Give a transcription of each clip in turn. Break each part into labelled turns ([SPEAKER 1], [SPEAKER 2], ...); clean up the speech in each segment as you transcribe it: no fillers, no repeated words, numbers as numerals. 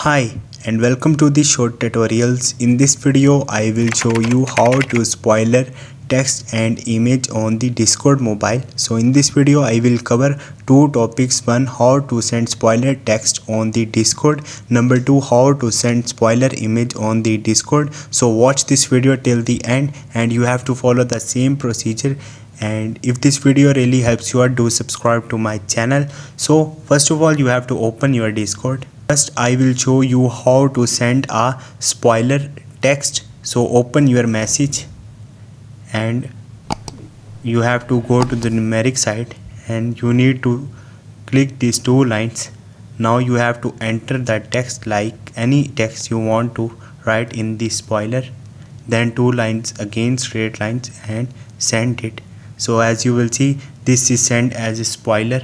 [SPEAKER 1] Hi and welcome to the short tutorials. In this video I will show you how to spoiler text and image on the Discord mobile. So in this video I will cover two topics. One, how to send spoiler text on the Discord. Number two, how to send spoiler image on the Discord. So watch this video till the end and you have to follow the same procedure. And if this video really helps you out, do subscribe to my channel. So first of all, you have to open your Discord. First I will show you how to send a spoiler text. So open your message and you have to go to the numeric site and you need to click these two lines. Now you have to enter that text, like any text you want to write in the spoiler, then two lines again, straight lines, and send it. So as you will see, this is sent as a spoiler.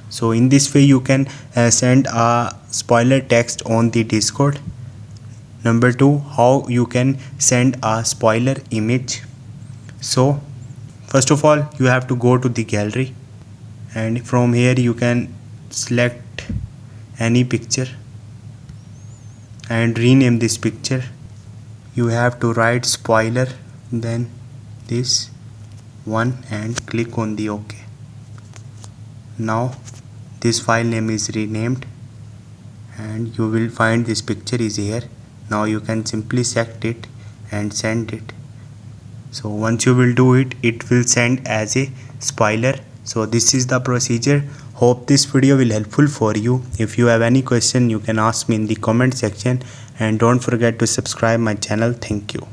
[SPEAKER 1] So in this way you can send a spoiler text on the Discord. Number two, how you can send a spoiler image. So first of all, you have to go to the gallery and from here you can select any picture and rename this picture. You have to write spoiler, then this one, and click on the OK. Now this file name is renamed and you will find this picture is here. Now you can simply select it and send it. So once you will do it, it will send as a spoiler. So this is the procedure. Hope this video will helpful for you. If you have any question, you can ask me in the comment section and don't forget to subscribe my channel. Thank you.